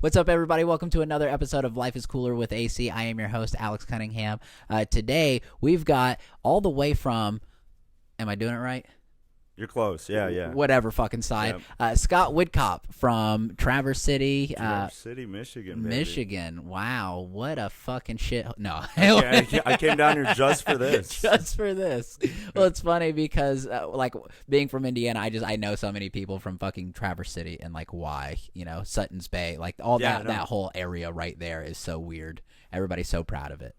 What's up, everybody? Welcome to another episode of Life is Cooler with AC. I am your host, Alex Cunningham. Today, we've got all the way from, am I doing it right? You're close. Yeah. Whatever fucking side. Yep. Scott Witkop from Traverse City. Traverse City, Michigan, baby. Michigan. Wow. What a fucking shit. No. I came down here just for this. Just for this. Well, it's funny because, being from Indiana, I know so many people from fucking Traverse City and, why, Sutton's Bay. That whole area right there is so weird. Everybody's so proud of it.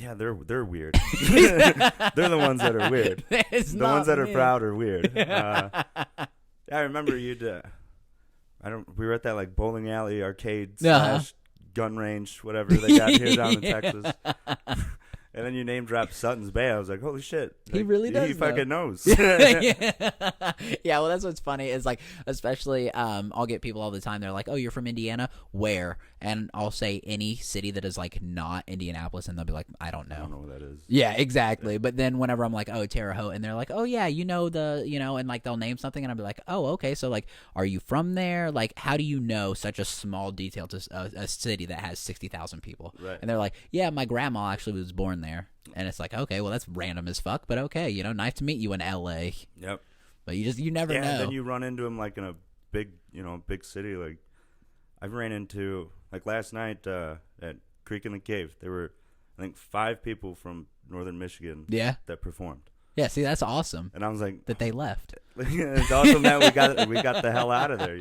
Yeah, they're weird. They're the ones that are weird. The ones that are proud are weird. I remember we were at that bowling alley arcade / gun range, whatever they got here down in Texas. And then you name dropped Sutton's Bay. I was like, holy shit. He really does. He fucking knows. Yeah, well, that's what's funny is especially I'll get people all the time. They're like, oh, you're from Indiana? Where? And I'll say any city that is not Indianapolis, and they'll be like, I don't know. I don't know what that is. Yeah, exactly. Yeah. But then whenever I'm like, oh, Terre Haute, and they're like, oh, yeah, and they'll name something, and I'll be like, oh, okay, so are you from there? How do you know such a small detail to a city that has 60,000 people? Right. And they're like, yeah, my grandma actually was born there. And it's like, okay, well, that's random as fuck, but okay, nice to meet you in LA. Yep. But you never know. And then you run into them in a big, big city. I've ran into last night at Creek in the Cave. There were, I think, 5 people from northern Michigan. Yeah. That performed. Yeah, see, that's awesome. And I was like, that they left. It's awesome that we got the hell out of there.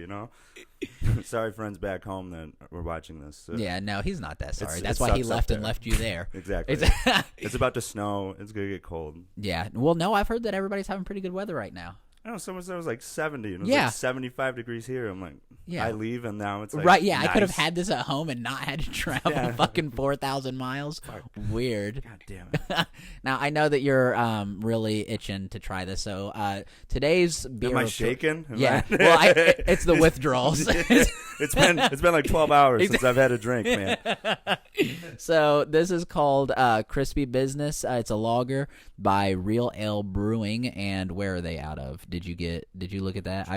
Sorry, friends back home that were watching this. So. Yeah, no, he's not that sorry. That's why he left and left you there. Exactly. It's about to snow. It's gonna get cold. Yeah. Well, no, I've heard that everybody's having pretty good weather right now. I know someone said it was 70 and it was 75 degrees here. I'm like, yeah. I leave and now it's right. Yeah, nice. I could have had this at home and not had to travel fucking 4,000 miles. Weird. God damn it. Now I know that you're really itching to try this. So today's beer. Am I shaking? Well, it's the withdrawals. It's been 12 hours since I've had a drink, man. So this is called Crispy Business. It's a lager by Real Ale Brewing, and where are they out of? Did you look at that?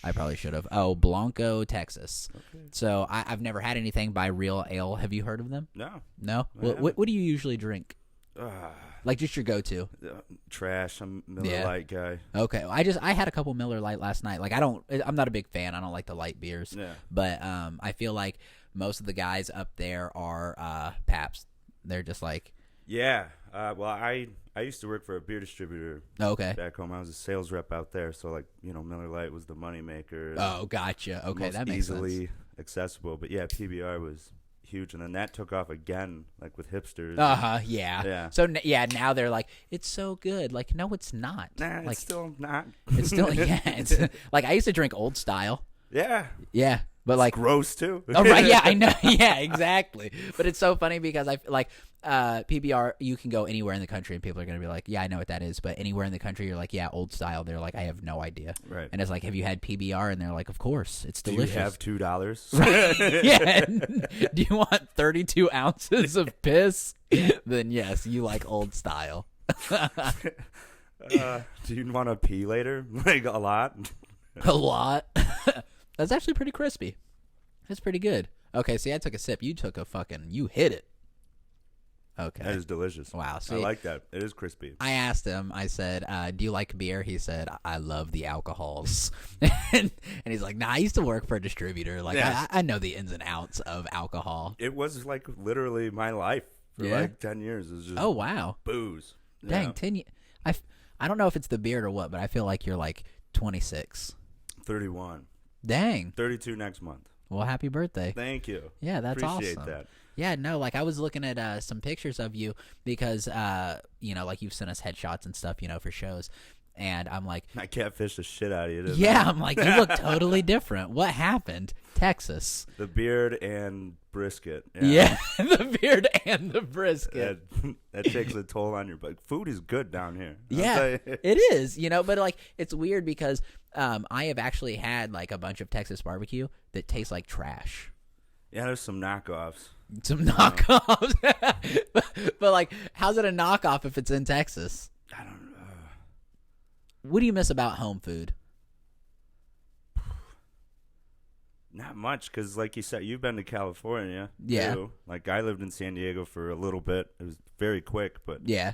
I probably should have. Oh, Blanco, Texas. Okay. So I've never had anything by Real Ale. Have you heard of them? No. What do you usually drink? Just your go-to? Trash. I'm a Miller Lite guy. Okay. I had a couple Miller Lite last night. I'm not a big fan. I don't like the light beers. Yeah. But I feel like most of the guys up there are Pabst. They're just Yeah. Well, I used to work for a beer distributor. Okay. Back home, I was a sales rep out there, so Miller Lite was the moneymaker. Oh, gotcha. Okay, that makes sense. Easily accessible, but yeah, PBR was huge, and then that took off again, with hipsters. Yeah. Yeah. So now they're like, it's so good. No, it's not. Nah, it's still not. It's still It's I used to drink Old Style. Yeah. Yeah. But it's gross too. Oh right, yeah, I know. Yeah, exactly. But it's so funny because I PBR, you can go anywhere in the country and people are gonna be like, yeah, I know what that is. But anywhere in the country, you're like, yeah, Old Style. They're like, I have no idea. Right. And it's like, have you had PBR? And they're like, of course, it's delicious. Do you have $2? Right. Yeah. Do you want 32 ounces of piss? Then yes, you like Old Style. Do you want to pee later? A lot? A lot. That's actually pretty crispy. It's pretty good. Okay, see, I took a sip. You took you hit it. Okay. That is delicious. Wow. See, I like that. It is crispy. I asked him, I said, do you like beer? He said, I love the alcohols. and he's like, nah, I used to work for a distributor. I know the ins and outs of alcohol. It was literally my life for 10 years. It was just booze. Dang, yeah. 10 years. I don't know if it's the beard or what, but I feel like you're 26. 31. Dang. 32 next month. Well, happy birthday. Thank you. Yeah, that's Appreciate awesome. That. Yeah, no, I was looking at some pictures of you because, you've sent us headshots and stuff, for shows. And I'm like, I catfished the shit out of you. I'm like, you look totally different. What happened? Texas. The beard and brisket. Yeah, the beard and the brisket. That takes a toll on your body. Food is good down here. Yeah, it is, but it's weird because I have actually had a bunch of Texas barbecue that tastes like trash. Yeah, there's some knockoffs. Some knockoffs. But how's it a knockoff if it's in Texas? I don't know. What do you miss about home food? Not much, because like you said, you've been to California. Yeah. Too. Like I lived in San Diego for a little bit. It was very quick, but Yeah.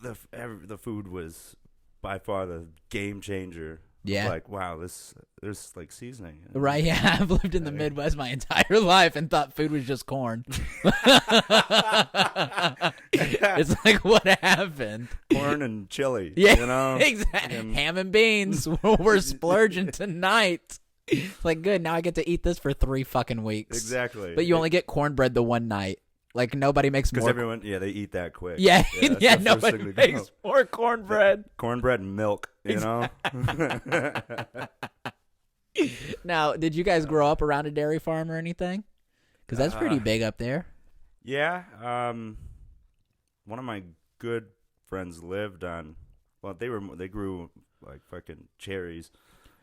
the food was by far the game changer. Yeah. Like, wow, there's like seasoning. Right, yeah. I've lived in the Midwest my entire life and thought food was just corn. It's like, what happened? Corn and chili. Yeah, you know? exactly. Ham and beans. We're splurging tonight. It's like, good, now I get to eat this for 3 fucking weeks. Exactly. But you only get cornbread the one night. Like, nobody makes more. Because everyone, they eat that quick. Yeah, yeah, nobody makes more cornbread. Cornbread and milk, you know? Now, did you guys grow up around a dairy farm or anything? Because that's pretty big up there. Yeah. One of my good friends lived on, well, they grew, like, fucking cherries.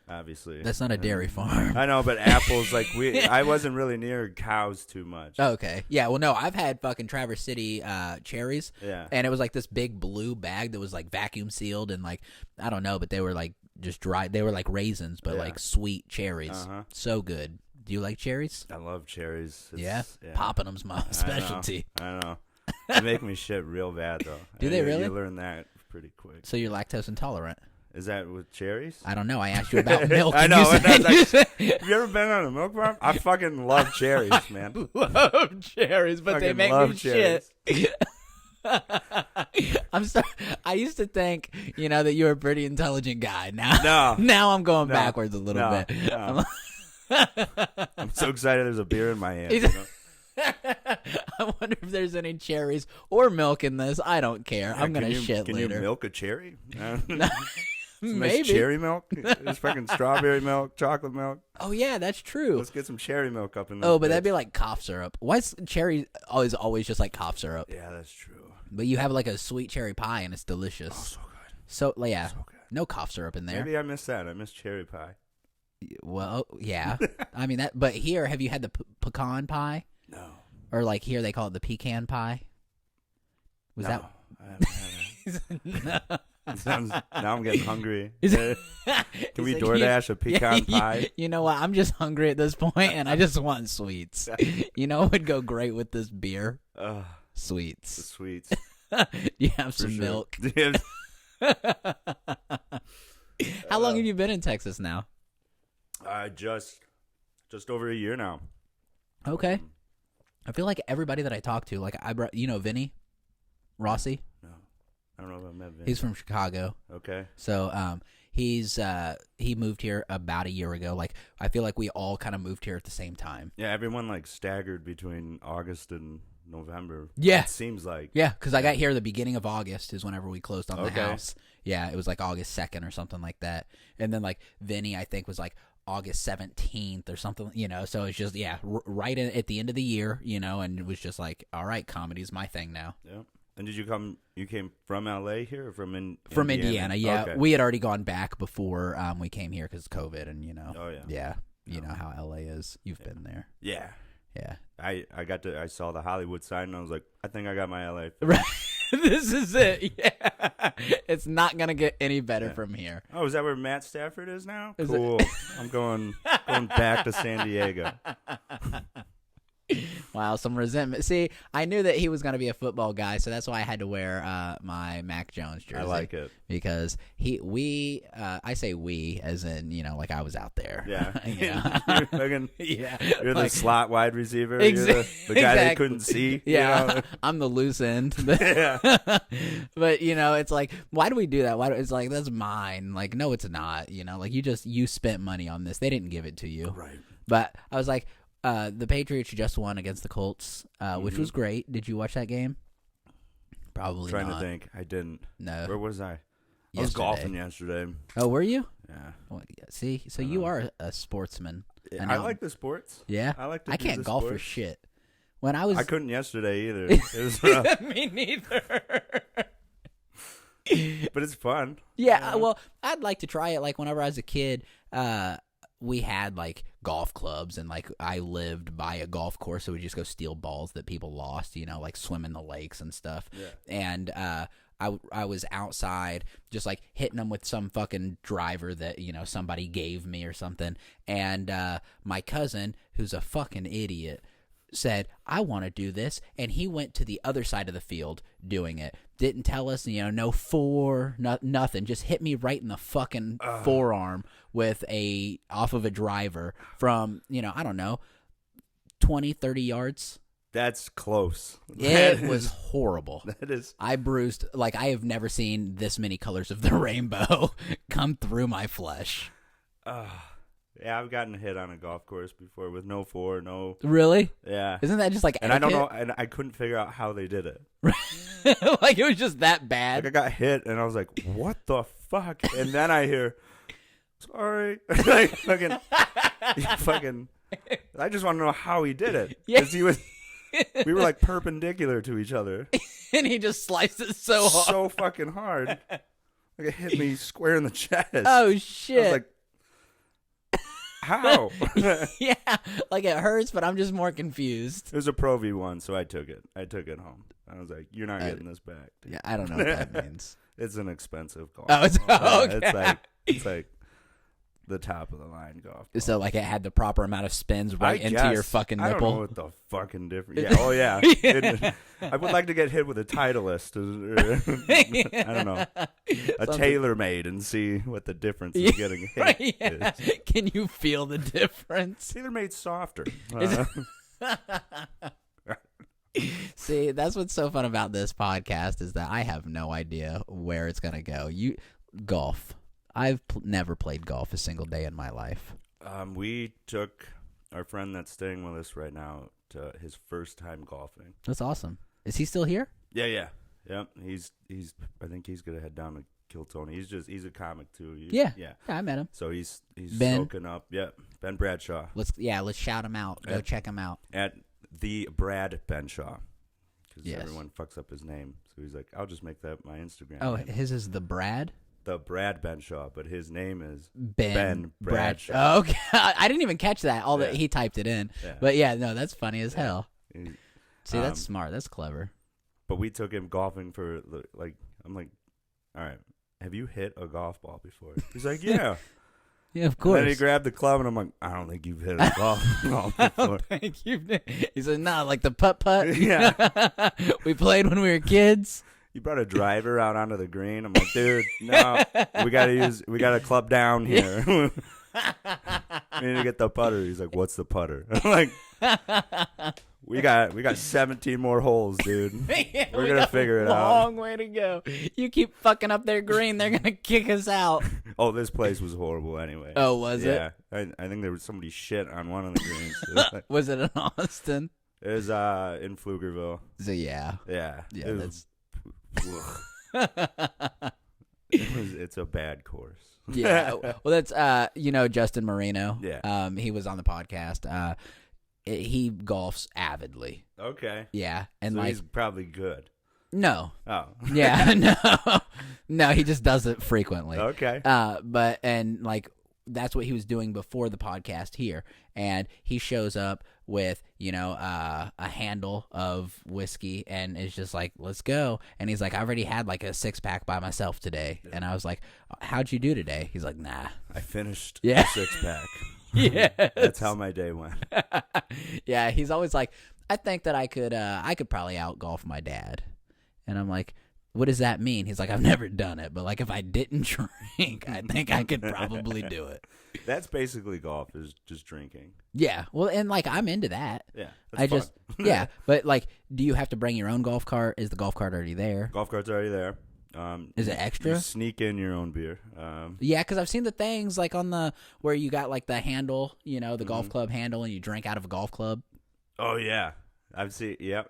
Obviously, that's not a dairy farm. I know, but apples, like I wasn't really near cows too much. Okay, yeah. Well, no, I've had fucking Traverse City cherries. Yeah, and it was like this big blue bag that was like vacuum sealed and like I don't know, but they were like just dry. They were like raisins, but like sweet cherries. So good. Do you like cherries? I love cherries. Yeah, popping them's my specialty. I know. They make me shit real bad though. Do they really? You learn that pretty quick. So you're lactose intolerant. Is that with cherries? I don't know. I asked you about milk. I know. Have you ever been on a milk farm? I fucking love cherries, man. Love cherries, but they make me cherries. Shit. I'm sorry. I used to think, that you were a pretty intelligent guy. Now I'm going backwards a little bit. No. I'm so excited. There's a beer in my hand. I wonder if there's any cherries or milk in this. I don't care. I'm gonna shit can later. Can you milk a cherry? Maybe nice cherry milk. There's fucking strawberry milk, chocolate milk. Oh yeah, that's true. Let's get some cherry milk up in there. Oh, but that'd be like cough syrup. Why's cherry always just like cough syrup? Yeah, that's true. But you have like a sweet cherry pie and it's delicious. Oh, so good. So yeah, so good. No cough syrup in there. Maybe I missed that. I missed cherry pie. Well, yeah. I mean that. But here, have you had the pecan pie? No. Or like here they call it the pecan pie. Was that? No. Now I'm getting hungry. Can we DoorDash a pecan pie? You know what? I'm just hungry at this point, and I just want sweets. You know what would go great with this beer? Sweets. The sweets. You have some milk. How long have you been in Texas now? Just over a year now. Okay. I feel like everybody that I talk to, like Vinny Rossi? No. I don't know if I met Vinny. He's from Chicago. Okay. So he moved here about a year ago. Like I feel like we all kind of moved here at the same time. Yeah, everyone like staggered between August and November. Yeah. It seems like. Yeah, because I got here the beginning of August is whenever we closed on the house. Yeah, it was like August 2nd or something like that. And then like Vinny, I think, was like August 17th or something, so it's just, right at the end of the year, and it was just like, all right, comedy's my thing now. Yeah. And you came from LA here or from Indiana? From Indiana, yeah. Okay. We had already gone back before we came here because of COVID and, Oh, yeah. Yeah. You know how LA is. You've been there. Yeah. Yeah. I saw the Hollywood sign and I was like, I think I got my LA. Right. This is it. Yeah. It's not going to get any better from here. Oh, is that where Matt Stafford is now? Cool. I'm going back to San Diego. Wow, some resentment. See, I knew that he was going to be a football guy, so that's why I had to wear my Mac Jones jersey. I like it. Because I say we as in, like I was out there. Yeah. You're like, the slot wide receiver. You're the guy they couldn't see. Yeah. I'm the loose end. Yeah. But, it's like, why do we do that? It's like, that's mine. Like, no, it's not. Like you spent money on this. They didn't give it to you. Right. But I was like, the Patriots just won against the Colts, which was great. Did you watch that game? Probably trying not. to think. I didn't. No. Where was I? Yesterday. I was golfing yesterday. Oh, were you? Yeah. Well, see, so you are a sportsman. I like the sports. Yeah. I can't golf for shit. When I couldn't yesterday either. It was Me neither. But it's fun. Yeah, well, I'd like to try it. Like whenever I was a kid, we had like golf clubs and like I lived by a golf course, so we just go steal balls that people lost, like swim in the lakes and stuff. Yeah. And I was outside just like hitting them with some fucking driver that, somebody gave me or something. And my cousin, who's a fucking idiot, said, I want to do this. And he went to the other side of the field doing it. Didn't tell us, no nothing. Just hit me right in the fucking forearm off of a driver from, I don't know, 20, 30 yards. That's close. It was horrible. That is. I bruised, like, I have never seen this many colors of the rainbow come through my flesh. Yeah, I've gotten hit on a golf course before with no. Really? Yeah. Isn't that just like And etiquette? I don't know, and I couldn't figure out how they did it. Like, it was just that bad? Like, I got hit, and I was like, what the fuck? And then I hear, sorry. Like, fucking, I just want to know how he did it. Yeah. Because we were like perpendicular to each other. And he just sliced it so hard. So fucking hard. Like, it hit me square in the chest. Oh, shit. I was like, how? Yeah, like it hurts, but I'm just more confused. It was a Pro V1, so I took it. I took it home. I was like, you're not getting this back. Dude. Yeah, I don't know what that means. It's an expensive golf. Oh, it's ball. okay. It's like the top of the line golf ball. So, like, it had the proper amount of spins right into your fucking nipple? I don't know what the fucking difference. Yeah, oh yeah. I would like to get hit with a Titleist. I don't know. A TaylorMade and see what the difference is getting hit is. Can you feel the difference? TaylorMade's softer. See, that's what's so fun about this podcast is that I have no idea where it's going to go. Golf. I've never played golf a single day in my life. We took our friend that's staying with us right now to his first time golfing. That's awesome. Is he still here? Yeah. He's. I think he's gonna head down to kill Tony. He's a comic too. Yeah, I met him. So he's Ben. soaking up. Yeah, Ben Bradshaw. Let's shout him out. Go check him out at the Brad Benshaw. Because yes. Everyone fucks up his name, so he's like, I'll just make that my Instagram. Oh, name. His is the Brad. The Brad Benshaw, but his name is Ben Bradshaw. Oh, okay. I didn't even catch that. That he typed it in. Yeah. But yeah, no, that's funny as hell. See, that's Um, smart. That's clever. But we took him golfing for I'm like, all right, have you hit a golf ball before? He's like, yeah. Yeah, of course. And then he grabbed the club, and I'm like, I don't think you've hit a golf ball before. Thank you. He said, nah, like the putt-putt. Yeah. We played when we were kids. You brought a driver out onto the green. I'm like, dude, no, we gotta club down here. We need to get the putter. He's like, what's the putter? I'm like, we got 17 more holes, dude. We're gonna figure it out. Long way to go. You keep fucking up their green, they're gonna kick us out. Oh, this place was horrible anyway. Oh, was it? Yeah, I think there was somebody shit on one of the greens. Was it in Austin? It was in Pflugerville. So yeah. That's. It's a bad course. Yeah. Well, that's Justin Marino. Yeah. He was on the podcast. He golfs avidly. Okay. Yeah, and so he's probably good. No. Oh. Yeah. No. He just does it frequently. Okay. But that's what he was doing before the podcast here, and he shows up with a handle of whiskey and is just like, let's go. And he's like, I already had like a 6-pack by myself today. Yeah. And I was like, how'd you do today? He's like, nah, I finished a 6-pack. Yeah, that's how my day went. Yeah, he's always like, I think that I could probably out golf my dad. And I'm like, what does that mean? He's like, I've never done it, but like if I didn't drink, I think I could probably do it. That's basically golf, is just drinking. Yeah. Well, and like I'm into that. Yeah. That's fun. Yeah. But like, do you have to bring your own golf cart? Is the golf cart already there? Golf cart's already there. Is it extra? You sneak in your own beer. Yeah, because I've seen the things like on the where you got like the handle, the golf club handle, and you drink out of a golf club. Oh yeah. I've seen, yeah.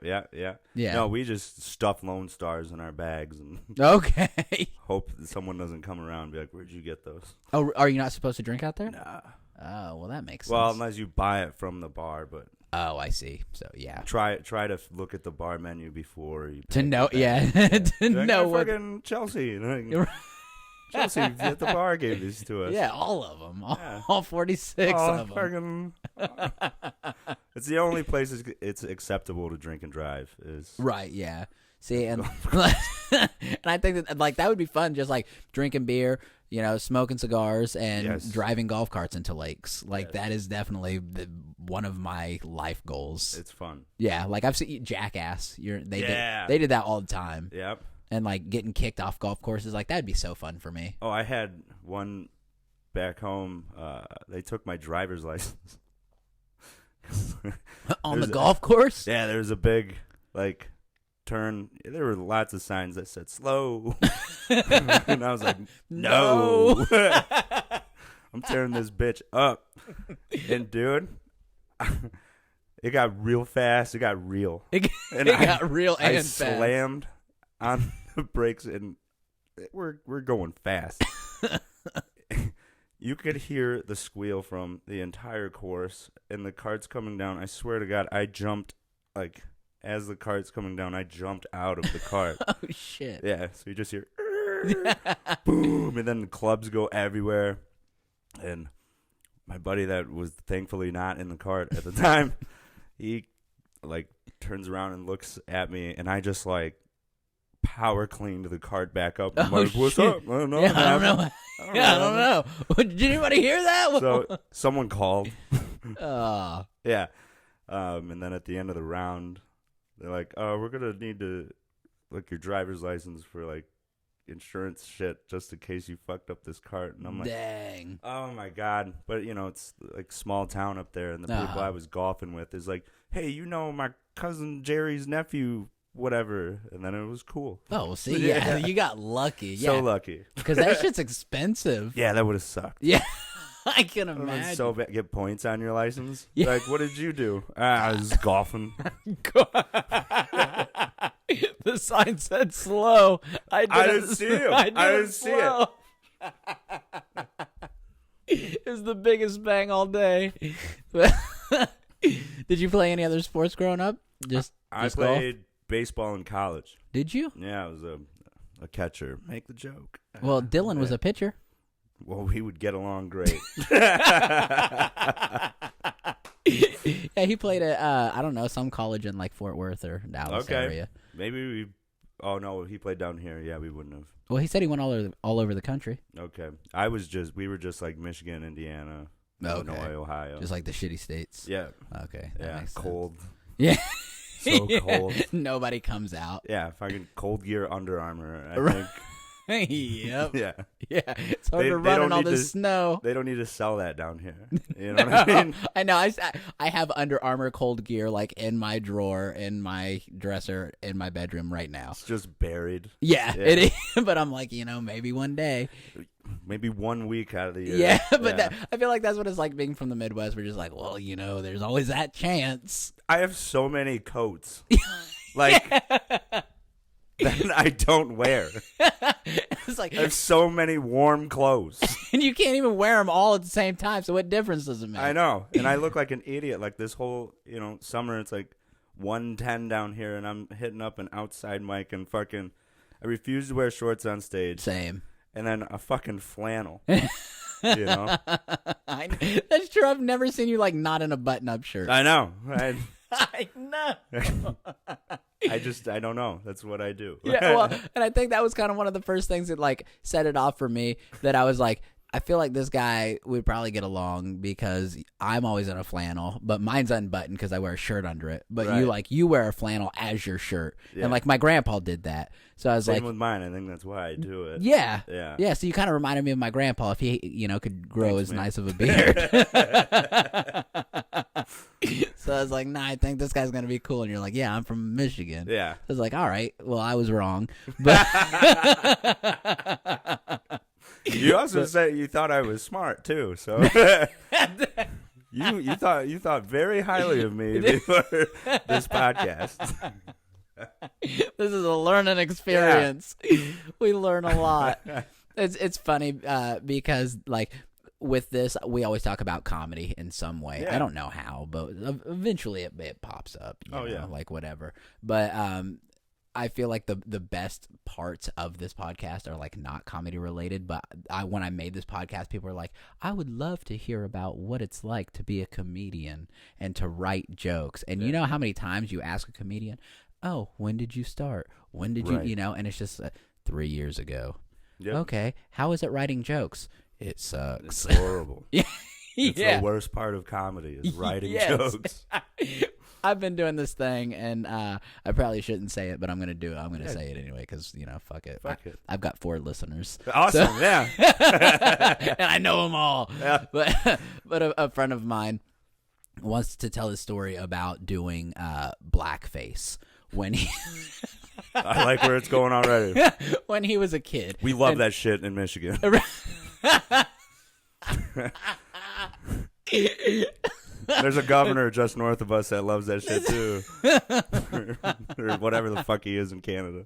No, we just stuff Lone Stars in our bags and okay. Hope that someone doesn't come around and be like, "Where'd you get those?" Oh, are you not supposed to drink out there? Nah. Oh, well, that makes sense. Well, unless you buy it from the bar, but oh, I see. So yeah, try to look at the bar menu before you to know. Yeah, to know what. Fucking Chelsea. Chelsea at the bar gave these to us. Yeah, all of them. All 46 of them. It's the only place it's acceptable to drink and drive. Is right, yeah. See, and and I think that like that would be fun, just like drinking beer, smoking cigars, and driving golf carts into lakes. Like that is definitely one of my life goals. It's fun. Yeah, like I've seen Jackass. They did that all the time. Yep. And like getting kicked off golf courses, like that'd be so fun for me. Oh, I had one back home. They took my driver's license on the golf course. Yeah, there was a big like turn. There were lots of signs that said slow, and I was like, no. I'm tearing this bitch up, and dude, it got real fast. It got real. It got real and I fast. Slammed on the brakes, and we're going fast. You could hear the squeal from the entire course, and the cart's coming down. I swear to God, I jumped, like, as the cart's coming down, I jumped out of the cart. Oh, shit. Yeah, so you just hear, boom, and then the clubs go everywhere. And my buddy that was thankfully not in the cart at the time, he, like, turns around and looks at me, and I just, like, power cleaned the cart back up. I'm like, what's up? I don't know. Yeah, I don't know. I don't know. Did anybody hear that? So someone called. Oh. Yeah. And then at the end of the round, they're like, "Oh, we're gonna need to look your driver's license for like insurance shit, just in case you fucked up this cart." And I'm like, dang. Oh my God. But it's like small town up there, and the people I was golfing with is like, "Hey, my cousin Jerry's nephew, whatever," and then it was cool. Oh, well, see, yeah, you got lucky. So lucky. Because that shit's expensive. Yeah, that would have sucked. Yeah, I can imagine. So bad. Get points on your license? Yeah. Like, what did you do? I was golfing. The sign said slow. I didn't see it. I didn't see it. It was the biggest bang all day. Did you play any other sports growing up? Just I played baseball in college. Did you? Yeah, I was a catcher. Make the joke. Well, Dylan was a pitcher. Well, we would get along great. Yeah, he played at I don't know, some college in like Fort Worth or Dallas area. Maybe oh no, he played down here. Yeah, we wouldn't have. Well, he said he went all over the country. Okay. We were just like Michigan, Indiana, Illinois, Ohio. Just like the shitty states. Yeah. Okay. Yeah, cold. Yeah. So cold. Nobody comes out. Yeah, fucking cold gear Under Armour, I think. Yep. Yeah. Yeah. It's hard to run in all this snow. They don't need to sell that down here. You know what I mean? I know. I have Under Armour cold gear like in my drawer, in my dresser, in my bedroom right now. It's just buried. Yeah. It is. But I'm like, maybe one day. Maybe 1 week out of the year. Yeah, but I feel like that's what it's like being from the Midwest. We're just like, well, there's always that chance. I have so many coats. Like, that I don't wear. It's like, I have so many warm clothes. And you can't even wear them all at the same time, so what difference does it make? I know. And I look like an idiot. Like this whole, summer, it's like 110 down here, and I'm hitting up an outside mic and fucking, I refuse to wear shorts on stage. Same. And then a fucking flannel. That's true. I've never seen you like not in a button-up shirt. I know. I know. I don't know. That's what I do. Yeah, well, and I think that was kind of one of the first things that like set it off for me, that I was like, I feel like this guy would probably get along because I'm always in a flannel, but mine's unbuttoned because I wear a shirt under it. But right. you wear a flannel as your shirt. Yeah. And like my grandpa did that. So I was Same like, with mine. I think that's why I do it. Yeah. Yeah. Yeah. So you kind of reminded me of my grandpa if he, could grow as nice of a beard. So I was like, nah, I think this guy's going to be cool. And you're like, yeah, I'm from Michigan. Yeah. I was like, all right, well, I was wrong. But you also said you thought I was smart too. So you thought very highly of me before this podcast. This is a learning experience. Yeah. We learn a lot. It's funny because like with this, we always talk about comedy in some way. Yeah. I don't know how, but eventually it pops up. You know, like whatever. But I feel like the best parts of this podcast are like not comedy related. But when I made this podcast, people were like, I would love to hear about what it's like to be a comedian and to write jokes. And you know how many times you ask a comedian, oh, when did you start? When did you, Right. you know, and it's just 3 years ago. Yep. Okay. How is it writing jokes? It sucks. It's horrible. Yeah. It's Yeah. the worst part of comedy is writing Yes. jokes. I've been doing this thing, and I probably shouldn't say it, but I'm going to do it. I'm going to Yeah. say it anyway because, you know, fuck it. Fuck it. I've got 4 listeners. Awesome, So- yeah. And I know them all. Yeah. But a friend of mine wants to tell his story about doing blackface when he I like where it's going already. when he was a kid. We love And- that shit in Michigan. There's a governor just north of us that loves that shit too. Or whatever the fuck he is in Canada.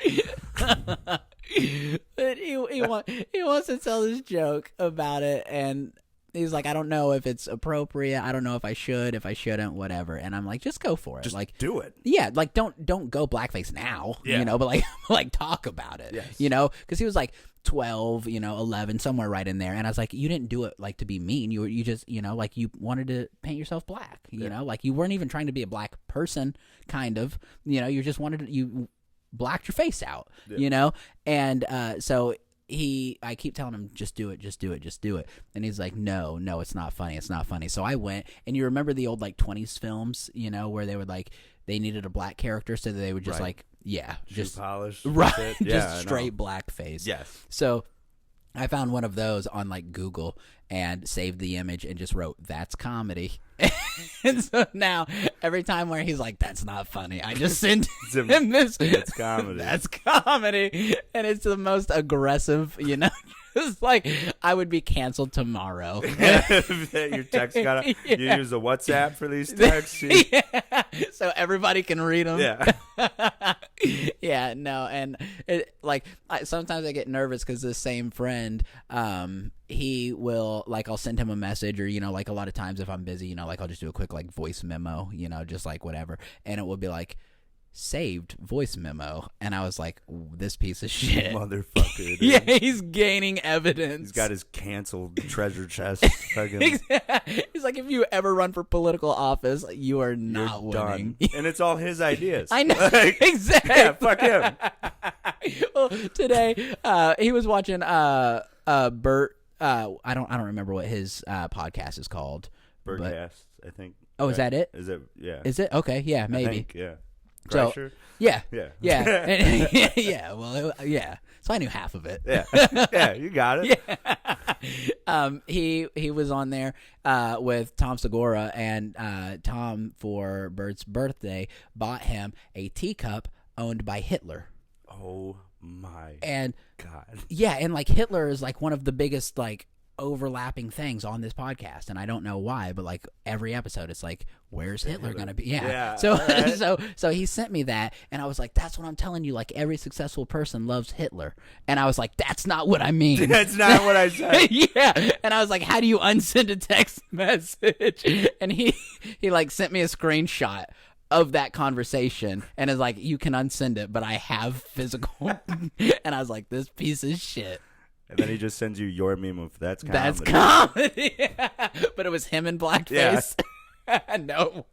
But he wants to tell this joke about it, and he's like, I don't know if it's appropriate. I don't know if I should, if I shouldn't, whatever. And I'm like, just go for it. Just like, do it. yeah, like don't go blackface now, Yeah. you know, but like talk about it, Yes. you know, because he was like 12, you know, 11, somewhere right in there, and I was like, you didn't do it like to be mean. You just, you know, like you wanted to paint yourself black, you Yeah. know, like you weren't even trying to be a black person, kind of, you know, you just wanted to, you blacked your face out, Yeah. you know, and so. I keep telling him, just do it, just do it, just do it. And he's like, no, it's not funny. It's not funny. So I went, and you remember the old like 20s films, you know, where they would like, they needed a black character. So they would just Right. like, yeah, Shoe just polish. right. shit. Just Yeah, I know. straight blackface. Yes. So I found one of those on like Google and saved the image and just wrote, that's comedy. And so now every time where he's like, that's not funny, I just send him this. That's comedy. That's comedy. And it's the most aggressive, you know, just like I would be canceled tomorrow. Your text gotta. Yeah. You use a WhatsApp for these texts. Yeah. So everybody can read them. Yeah. Yeah, no, and it, like sometimes I get nervous because this same friend, he will like I'll send him a message, or you know, like a lot of times if I'm busy, you know, like I'll just do a quick like voice memo, you know, just like whatever, and it will be like saved voice memo, and I was like, this piece of shit, Motherfucker. Dude. yeah, he's gaining evidence. He's got his canceled treasure chest. Fucking, He's like, if you ever run for political office, you are you're not winning. done. And it's all his ideas. I know. Like, Exactly. yeah, fuck him. Well, today he was watching Bert. I don't remember what his podcast is called. but- Birdcast, I think. Oh, is that it? Is it? Yeah. Is it? Okay, yeah, I maybe. think, yeah. So- Kreischer? Yeah, Yeah. yeah, yeah. Well, yeah. So I knew half of it. Yeah. Yeah, you got it. He was on there with Tom Segura, and Tom, for Bert's birthday, bought him a teacup owned by Hitler. Oh my And God. yeah, and like Hitler is like one of the biggest like overlapping things on this podcast, and I don't know why, but like every episode it's like, where's Hitler gonna be? Yeah, So right. so he sent me that, and I was like, that's what I'm telling you, like every successful person loves Hitler. And I was like, that's not what I mean. That's not what I said. Yeah. And I was like, how do you unsend a text message? And he like sent me a screenshot of that conversation and is like, you can unsend it, but I have physical. And I was like, this piece of shit. And then he just sends you your meme of that's comedy. That's comedy. But it was him in blackface. No.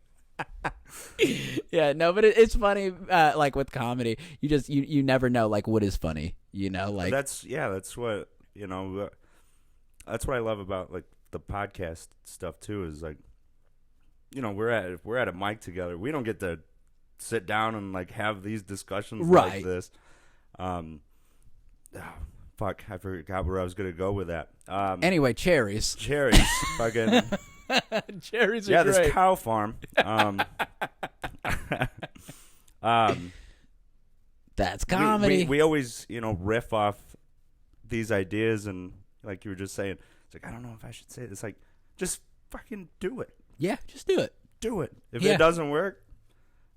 Yeah, no, but it's funny. Like with comedy, you just you never know like what is funny. You know, like That's what, you know, that's what I love about like the podcast stuff too, is like, you know, we're at a mic together. We don't get to sit down and like have these discussions Right. like this. Fuck, I forgot where I was gonna go with that. anyway, cherries. Cherries, fucking Cherries are yeah, great. this cow farm. That's comedy. We always, you know, riff off these ideas, and like you were just saying, it's like, I don't know if I should say this. Like, just fucking do it. Yeah, just do it. Do it. If Yeah. it doesn't work,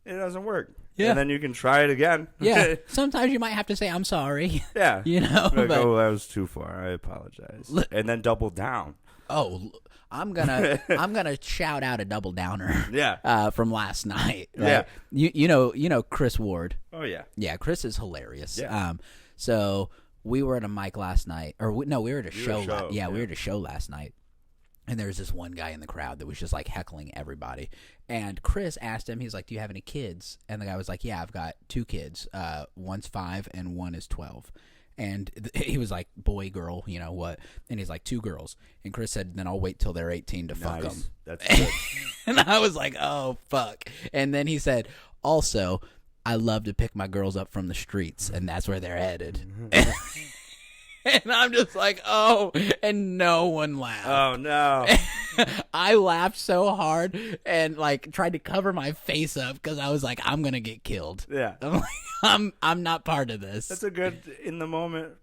it doesn't work. Yeah. And then you can try it again. Yeah. Sometimes you might have to say, I'm sorry. Yeah. You know? Like, but, oh, that was too far. I apologize. And then double down. I'm gonna shout out a double downer. Yeah. From last night. Yeah. You know Chris Ward. Oh, yeah. Yeah, Chris is hilarious. Yeah. So we were at a mic last night, or we were at a show. show, We yeah. were at a show last night, And there was this one guy in the crowd that was just like heckling everybody. And Chris asked him, he's like, do you have any kids? And the guy was like, yeah, I've got 2 kids. One's 5 and one is 12. And he was like, boy, girl, you know what? And he's like, 2 girls. And Chris said, then I'll wait till they're 18 to fuck them. That's good. And I was like, oh, fuck. And then he said, also, I love to pick my girls up from the streets, and that's where they're headed. And I'm just like, oh, and no one laughed. Oh, no. I laughed so hard and, like, tried to cover my face up because I was like, I'm going to get killed. Yeah. I'm like, I'm not part of this. That's a good, in the moment,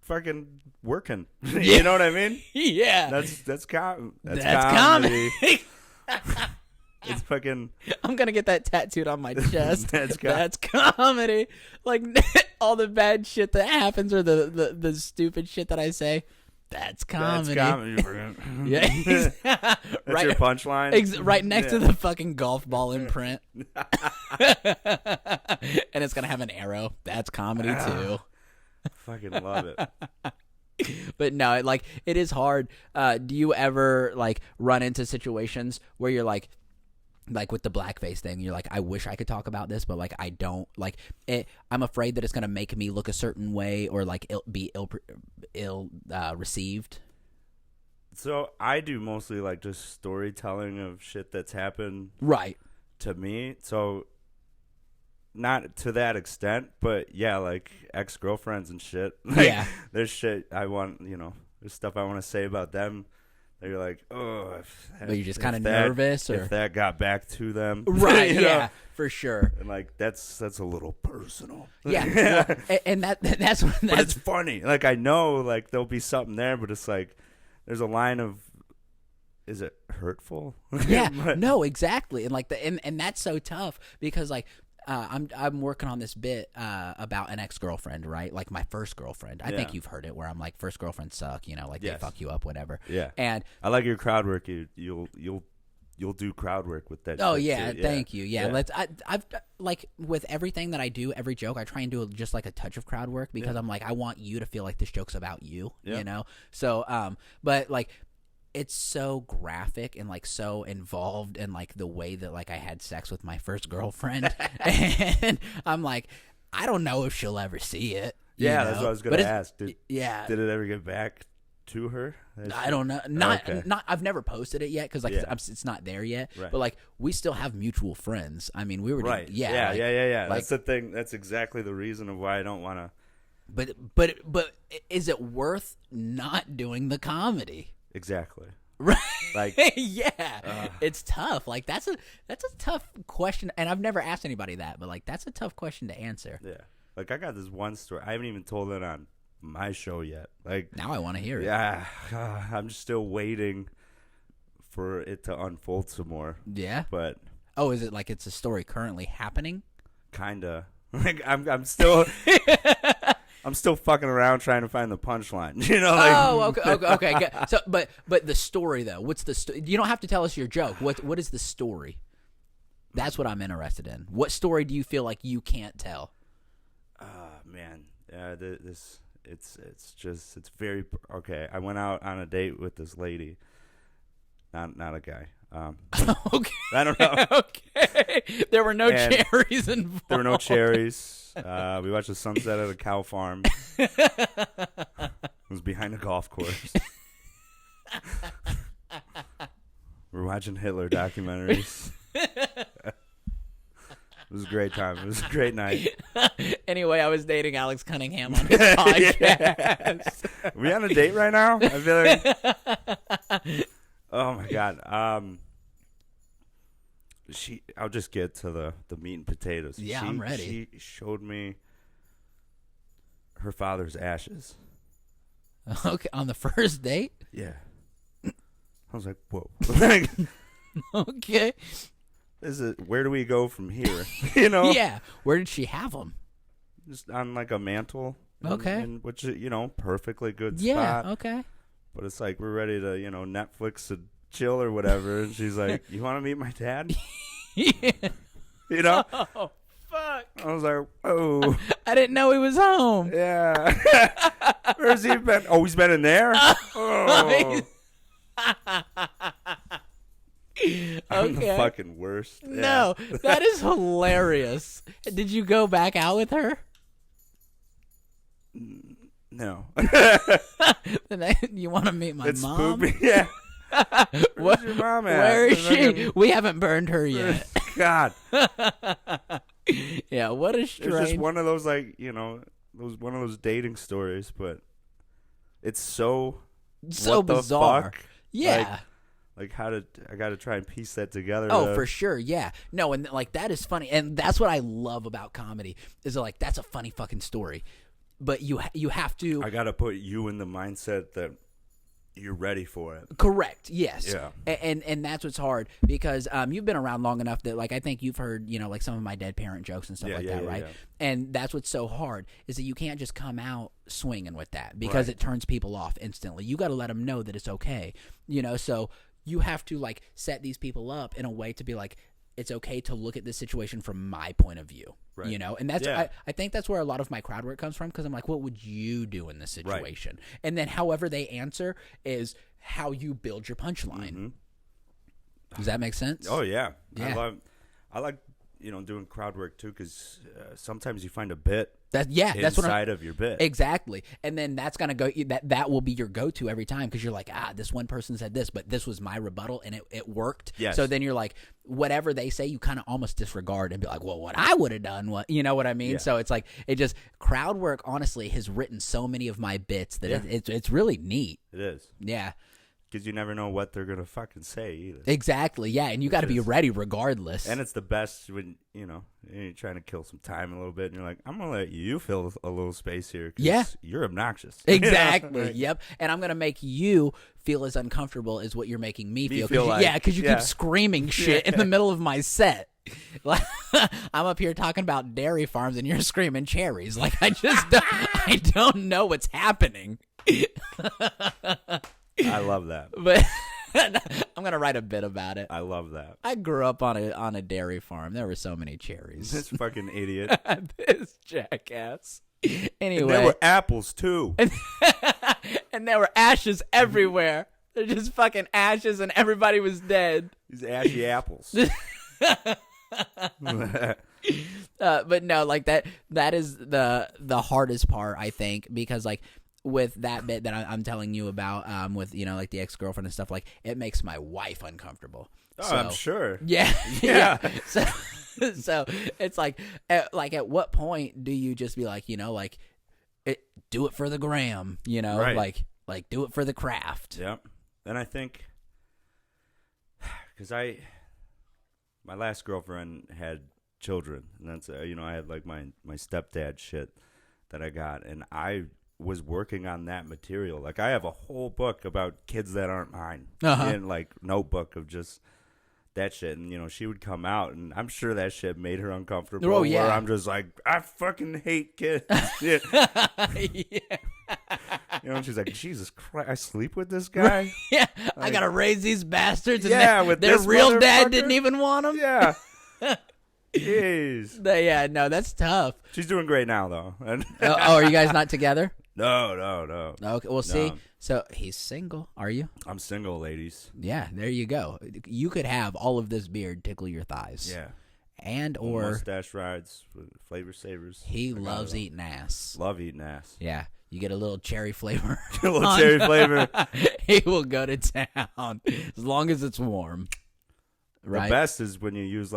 fucking working. Yeah. You know what I mean? Yeah. That's comedy. It's fucking... I'm going to get that tattooed on my chest. That's comedy. Like, all the bad shit that happens or the stupid shit that I say, that's comedy. That's comedy. Yeah. That's right, your punchline? Right next to the fucking golf ball imprint. And it's going to have an arrow. That's comedy, too. Fucking love it. But no, like, it is hard. Do you ever, like, run into situations where you're like with the blackface thing, you're like, I wish I could talk about this, but like I don't, like it. I'm afraid that it's gonna make me look a certain way or like be ill received. So I do mostly like just storytelling of shit that's happened right to me. So not to that extent, but yeah, like ex-girlfriends and shit. Like, yeah, there's shit I want, there's stuff I want to say about them. That you're like, oh, but you're just kind of nervous, or if that got back to them, right? you Yeah, know? For sure. And like that's a little personal. Yeah, well, and that's but it's funny. Like I know, like there'll be something there, but it's like there's a line of, is it hurtful? Yeah, no, exactly, and like and that's so tough because like. I'm working on this bit about an ex-girlfriend, right? Like my first girlfriend. I think you've heard it where I'm like, first girlfriends suck, like they fuck you up, whatever. Yeah. And I like your crowd work. You'll do crowd work with that. Oh shit yeah, too. thank you. Yeah, I've like with everything that I do, every joke I try and do just like a touch of crowd work because I'm like I want you to feel like this joke's about you, So but like. It's so graphic and like so involved in like the way that like I had sex with my first girlfriend, and I'm like, I don't know if she'll ever see it. That's what I was gonna ask. Did it ever get back to her? I don't know. Not. I've never posted it yet because like it's not there yet. Right. But like we still have mutual friends. I mean, we were right. Yeah. Like, that's the thing. That's exactly the reason of why I don't want to. But is it worth not doing the comedy? Exactly. Right. Like it's tough. Like that's a tough question, and I've never asked anybody that, but like that's a tough question to answer. Yeah. Like I got this one story. I haven't even told it on my show yet. Like now I want to hear it. Yeah. I'm just still waiting for it to unfold some more. Yeah. But is it like it's a story currently happening? Kinda. Like I'm still I'm still fucking around trying to find the punchline. Okay. So, but the story though, what's the story? You don't have to tell us your joke. What is the story? That's what I'm interested in. What story do you feel like you can't tell? Man, it's very okay. I went out on a date with this lady, not a guy. Okay. I don't know. Okay. There were no cherries involved. There were no cherries. We watched the sunset at a cow farm. It was behind a golf course. We're watching Hitler documentaries. It was a great time. It was a great night. Anyway, I was dating Alex Cunningham on his podcast. Are we on a date right now? I feel like... Oh my God. I'll just get to the meat and potatoes. Yeah, I'm ready. She showed me her father's ashes. Okay, on the first date? Yeah. I was like, whoa. Okay. Where do we go from here? Yeah. Where did she have them? Just on like a mantle. Okay. Which perfectly good spot. Yeah, okay. But it's like we're ready to, Netflix and chill or whatever. And she's like, you want to meet my dad? Yeah. Oh, fuck. I was like, oh. I didn't know he was home. Yeah. Where's he been? Oh, he's been in there? Oh. I'm the fucking worst. No, that is hilarious. Did you go back out with her? No. You want to meet my it's mom? Spoopy. Yeah. Where's your mom at? Where is she? We haven't burned her yet. God. Yeah, what a strange. It's just one of those, like, you know, one of those dating stories, but it's so bizarre. Fuck? Yeah. Like I got to try and piece that together. Oh, for sure. Yeah. No, and like that is funny. And that's what I love about comedy is like that's a funny fucking story. But you have to. I got to put you in the mindset that you're ready for it. Correct. Yes. Yeah. And that's what's hard because you've been around long enough that like I think you've heard, you know, like some of my dead parent jokes and stuff that, right? Yeah. And that's what's so hard is that you can't just come out swinging with that because it turns people off instantly. You got to let them know that it's okay. You know, so you have to like set these people up in a way to be like, it's okay to look at this situation from my point of view, you know? And that's, I think that's where a lot of my crowd work comes from. Cause I'm like, what would you do in this situation? Right. And then however they answer is how you build your punchline. Mm-hmm. Does that make sense? Oh yeah. I like, you know, doing crowd work too. Cause sometimes you find a bit that's what inside of your bit. Exactly. And then that's going to go, that will be your go-to every time. Cause you're like, this one person said this, but this was my rebuttal and it worked. Yes. So then you're like, whatever they say, you kind of almost disregard and be like, well, what I would have done, you know what I mean? Yeah. So it's like, crowd work honestly has written so many of my bits that it's really neat. It is. Yeah. Because you never know what they're going to fucking say either. Exactly, yeah, and you got to be ready regardless. And it's the best when, you know, you're trying to kill some time a little bit, and you're like, I'm going to let you fill a little space here because you're obnoxious. Exactly, Right. Yep. And I'm going to make you feel as uncomfortable as what you're making me feel. Like, because you keep screaming shit in the middle of my set. I'm up here talking about dairy farms, and you're screaming cherries. Like, I don't know what's happening. I love that. But I'm going to write a bit about it. I love that. I grew up on a dairy farm. There were so many cherries. This fucking idiot. This jackass. Anyway. And there were apples, too. And there were ashes everywhere. They're just fucking ashes and everybody was dead. These ashy apples. But no, like that is the hardest part, I think, because like with that bit that I'm telling you about, with, you know, like the ex-girlfriend and stuff, like it makes my wife uncomfortable. Oh, so, I'm sure. Yeah. Yeah. So it's like at what point do you just be like, you know, like do it for the gram, you know, like do it for the craft. Yep. And I think because my last girlfriend had children, and that's you know, I had like my stepdad shit that I got, and I was working on that material. Like I have a whole book about kids that aren't mine, and like notebook of just that shit. And you know, she would come out, and I'm sure that shit made her uncomfortable. Oh yeah. Where I'm just like, I fucking hate kids. Yeah. You know, and she's like, Jesus Christ, I sleep with this guy. Yeah, like, I gotta raise these bastards. And with their real dad didn't even want them. Yeah. Jeez. Yeah, no, that's tough. She's doing great now, though. Are you guys not together? No. Okay, well, see, so he's single. Are you? I'm single, ladies. Yeah, there you go. You could have all of this beard tickle your thighs. Yeah. Or mustache rides, flavor savers. He loves eating ass. Love eating ass. Yeah. You get a little cherry flavor. A little cherry flavor. He will go to town as long as it's warm. Right? The best is when you use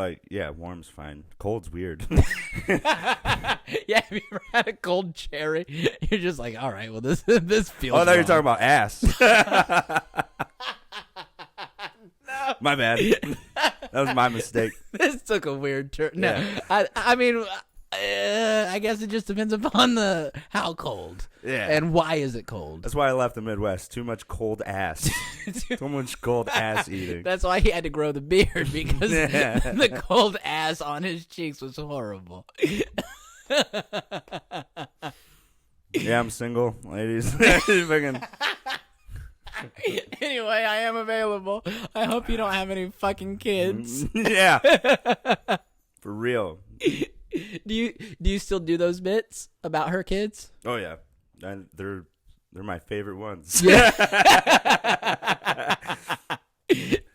warm's fine. Cold's weird. Yeah, have you ever had a cold cherry? You're just like, all right, well, this feels I thought wrong. you were talking about ass. No. My bad. That was my mistake. This took a weird turn. No, yeah. I mean, I guess it just depends upon how cold. Yeah. And why is it cold? That's why I left the Midwest. Too much cold ass. Too much cold ass eating. That's why he had to grow the beard, because the cold ass on his cheeks was horrible. Yeah, I'm single, ladies. Anyway, I am available. I hope you don't have any fucking kids. Yeah. For real. Do you still do those bits about her kids? Oh yeah, they're my favorite ones. Yeah.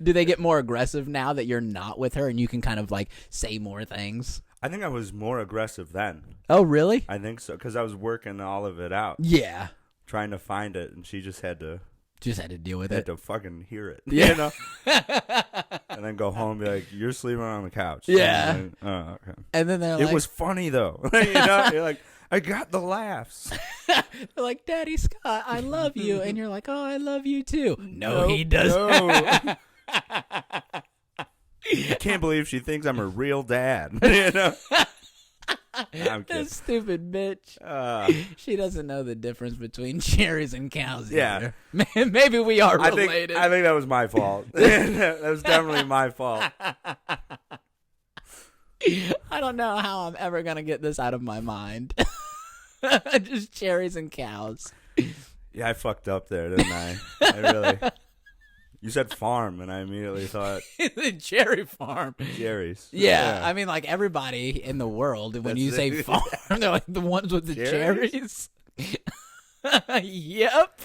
Do they get more aggressive now that you're not with her and you can kind of like say more things? I think I was more aggressive then. Oh, really? I think so, because I was working all of it out. Yeah. Trying to find it, and she just had to deal with it. Had to fucking hear it. Yeah. You know? And then go home and be like, you're sleeping on the couch. Yeah. And then, oh, okay. And then they're like... It was funny, though. You know? You're like, I got the laughs. They're like, Daddy Scott, I love you. And you're like, oh, I love you too. No, he doesn't. No. I can't believe she thinks I'm her real dad. You know? I'm kidding. That stupid bitch. She doesn't know the difference between cherries and cows. Yeah. Either. Maybe we are related. I think that was my fault. That was definitely my fault. I don't know how I'm ever going to get this out of my mind. Just cherries and cows. Yeah, I fucked up there, didn't I? I really... You said farm, and I immediately thought... The cherry farm. Cherries. Yeah, I mean, like, everybody in the world, when you say farm, they're like the ones with the cherries. Yep.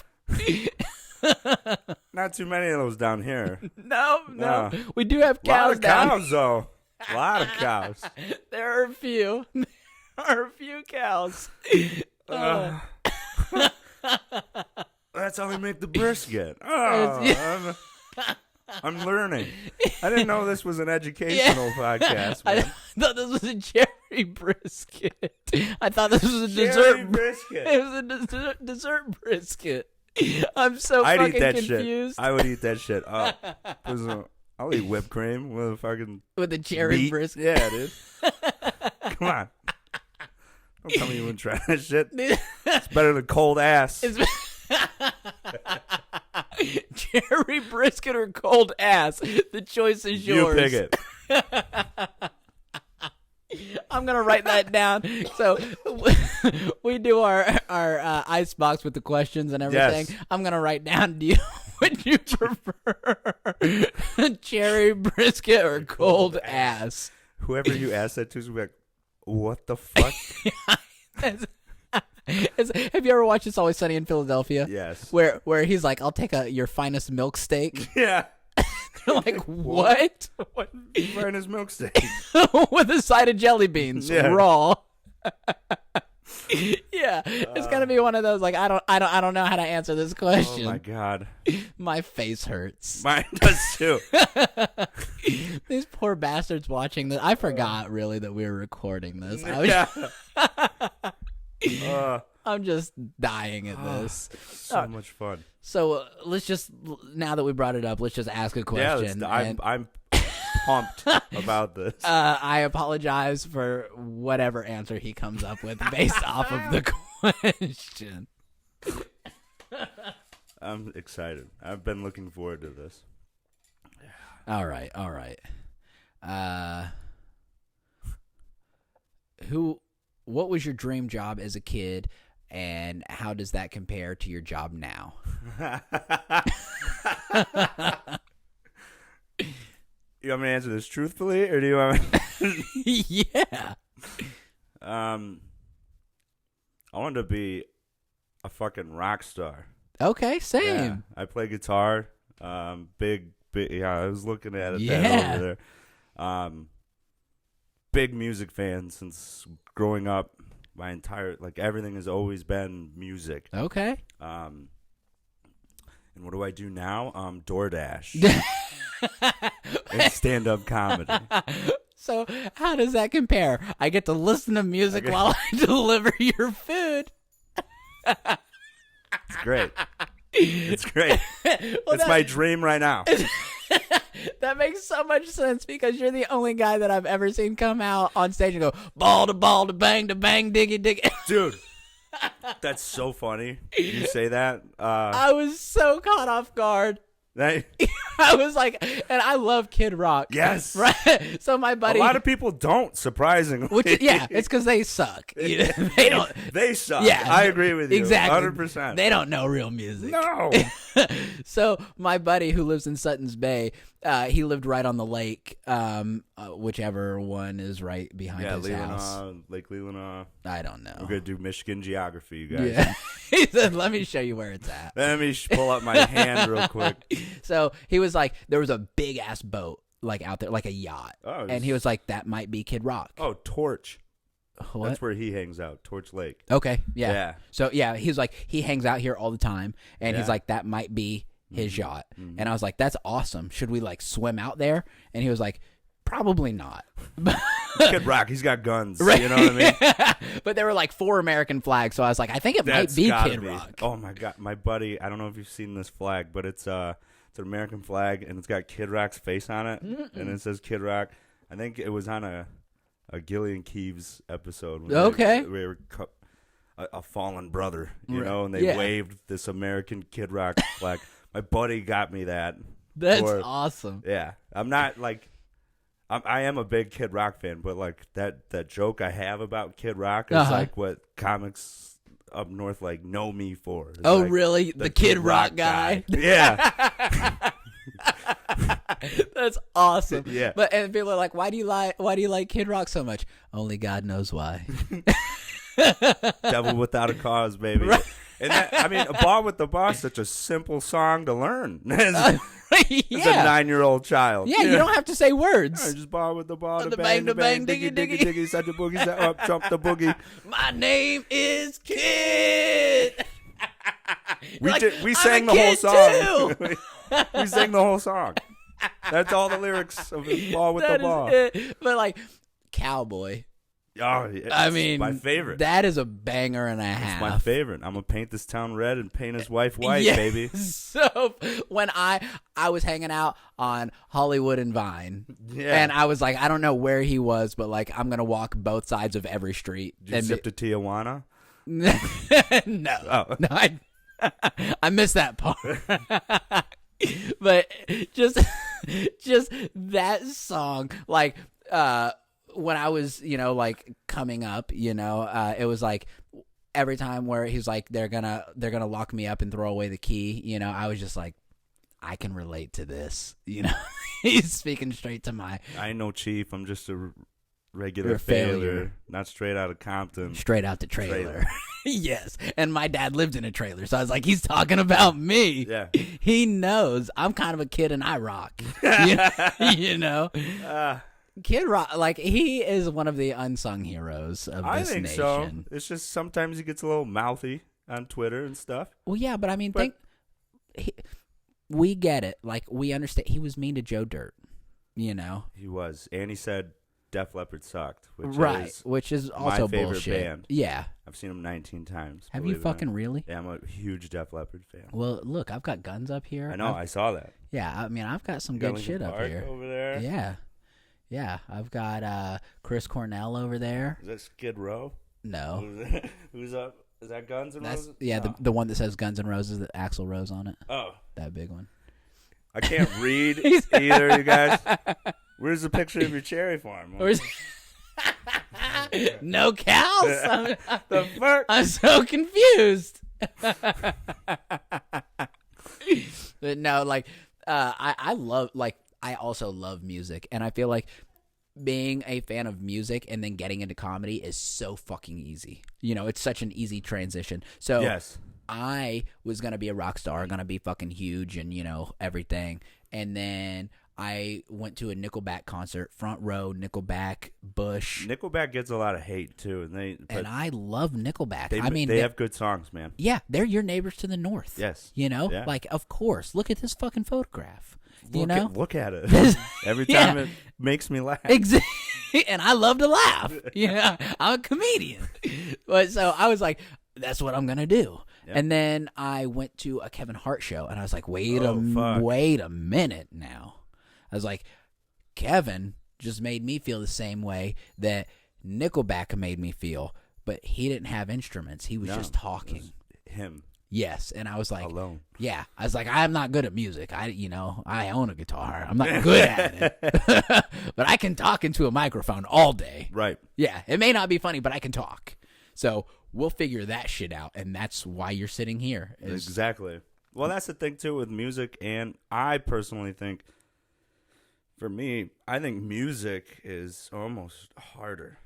Not too many of those down here. No. We do have cows down. A lot of cows, though. A lot of cows. There are a few. There are a few cows. That's how we make the brisket. Oh, I'm learning. I didn't know this was an educational podcast. Man. I thought this was a cherry brisket. I thought this was a cherry dessert brisket. It was a dessert brisket. I'm so I'd fucking eat that confused. Shit. I would eat that shit up. I'll eat whipped cream with a fucking with a cherry meat. Brisket. Yeah, dude. Come on. Don't tell me you wouldn't try that shit. It's better than cold ass. Cherry brisket or cold ass? The choice is yours. You pick it. I'm gonna write that down. So we do our ice box with the questions and everything. Yes. I'm gonna write down. Would you prefer cherry brisket or cold ass? Whoever you ask that to is like, what the fuck? Have you ever watched It's Always Sunny in Philadelphia? Yes. Where he's like, I'll take your finest milk steak. Yeah. They're like, what? Finest milk steak. With a side of jelly beans, raw. Yeah, it's gonna be one of those like I don't know how to answer this question. Oh my god, my face hurts. Mine does too. These poor bastards watching this. I forgot really that we were recording this. I'm just dying at this. So much fun. So let's just now that we brought it up, let's just ask a question. Yeah, I'm pumped about this. I apologize for whatever answer he comes up with based off of the question. I'm excited. I've been looking forward to this. All right. What was your dream job as a kid, and how does that compare to your job now? You want me to answer this truthfully, or do you want me? Yeah. I wanted to be a fucking rock star. Okay, same. Yeah, I play guitar. Big. Yeah, I was looking at it Yeah. over there. Big music fan since growing up. My entire everything has always been music. Okay. And what do I do now? DoorDash. And stand-up comedy. So how does that compare? I get to listen to music while I deliver your food. It's great. It's great. It's my dream right now. That makes so much sense because you're the only guy that I've ever seen come out on stage and go ball to bang, diggy diggy. Dude, that's so funny. You say that. I was so caught off guard. I was like, and I love Kid Rock. Yes. Right. So my buddy. A lot of people don't, surprisingly. It's because they suck. They don't. They suck. Yeah. I agree with you. Exactly. 100%. They don't know real music. No. So my buddy who lives in Sutton's Bay, he lived right on the lake, whichever one is right behind his house. Lake Leelanau. I don't know. We're going to do Michigan geography, you guys. Yeah. He said, let me show you where it's at. Let me pull up my hand real quick. So he was like, there was a big ass boat like out there, like a yacht, and he was like, that might be Kid Rock. Oh, Torch. What? That's where he hangs out, Torch Lake. Okay, yeah. So yeah, he was like, he hangs out here all the time, and he's like, that might be his yacht. And I was like, that's awesome. Should we like swim out there? And he was like, probably not. Kid Rock, he's got guns. Right. You know what I mean? But there were like 4 American flags, so I was like, I think it might be Kid Rock. Oh my God, my buddy, I don't know if you've seen this flag, but it's an American flag, and it's got Kid Rock's face on it, and it says Kid Rock. I think it was on a Gillian Keeves episode. Where they were a fallen brother, you know, and they waved this American Kid Rock flag. My buddy got me that. That's awesome. Yeah, I'm not like. I am a big Kid Rock fan, but like that joke I have about Kid Rock is like what comics up north like know me for. It's like really? The Kid Rock guy? Yeah. That's awesome. Yeah. And people are like, why do you like Kid Rock so much? Only God knows why. Devil Without a Cause, baby. Right. And I mean, A Ball with the Boss, such a simple song to learn. As a 9-year-old child. Yeah, you don't have to say words. Just ball with the ball, the bang, diggy, diggy, diggy, such a boogie, up, jump the boogie. My name is Kid. We sang the whole song. We sang the whole song. That's all the lyrics of Ball with the Ball. But like, Cowboy. Oh, I mean, my favorite. That is a banger and a half. It's my favorite. I'm gonna paint this town red and paint his wife white, baby. So when I was hanging out on Hollywood and Vine, and I was like, I don't know where he was, but like, I'm gonna walk both sides of every street. Did you zip to Tijuana? No, no, I missed that part. But just that song, like. When I was, like coming up, it was like every time where he's like, they're gonna lock me up and throw away the key. I was just like, I can relate to this. He's speaking straight to my. I ain't no chief. I'm just a regular failure. Not straight out of Compton. Straight out the trailer. Yes. And my dad lived in a trailer, so I was like, he's talking about me. Yeah. He knows I'm kind of a kid and I rock. Kid Rock, like, he is one of the unsung heroes of this nation. I think so. It's just sometimes he gets a little mouthy on Twitter and stuff. Well, yeah, but I mean, we get it. Like, we understand. He was mean to Joe Dirt, He was. And he said Def Leppard sucked. Which is also my favorite bullshit. Band. Yeah. I've seen them 19 times. Have you fucking really? Yeah, I'm a huge Def Leppard fan. Well, look, I've got guns up here. I know. I saw that. Yeah, I mean, I've got some good shit up here. Over there. Yeah. Yeah, I've got Chris Cornell over there. Is that Skid Row? No. Who's up? Is that Guns N' Roses? Yeah, the one that says Guns N' Roses, the Axl Rose on it. Oh. That big one. I can't read either, you guys. Where's the picture of your cherry farm? No cows? The fuck? I'm so confused. But no, like, I love, like, I also love music, and I feel like being a fan of music and then getting into comedy is so fucking easy. It's such an easy transition. So yes. I was going to be a rock star, going to be fucking huge and, everything. And then I went to a Nickelback concert, front row, Nickelback, Bush. Nickelback gets a lot of hate, too. And I love Nickelback. They have good songs, man. Yeah, they're your neighbors to the north. Yes. Yeah. Like, of course. Look at this fucking photograph. Look at it. Every time it makes me laugh. Exactly. And I love to laugh. I'm a comedian. But so I was like, that's what I'm going to do. Yep. And then I went to a Kevin Hart show, and I was like, wait a minute now. I was like, Kevin just made me feel the same way that Nickelback made me feel, but he didn't have instruments. He was just talking. It was him. Yes, and I was like, alone. Yeah, I was like, I'm not good at music. I own a guitar. I'm not good at it, but I can talk into a microphone all day. Right. Yeah, it may not be funny, but I can talk. So we'll figure that shit out, and that's why you're sitting here. Exactly. Well, that's the thing too with music, and I personally think, for me, I think music is almost harder.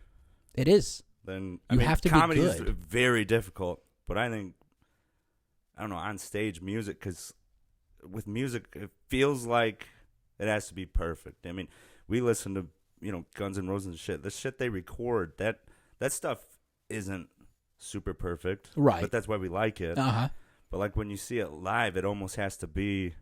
It is. You have to be good. Comedy is very difficult, but I think. I don't know, on stage music, because with music, it feels like it has to be perfect. I mean, we listen to, Guns N' Roses and shit. The shit they record, that stuff isn't super perfect. Right. But that's why we like it. Uh-huh. But like when you see it live, it almost has to be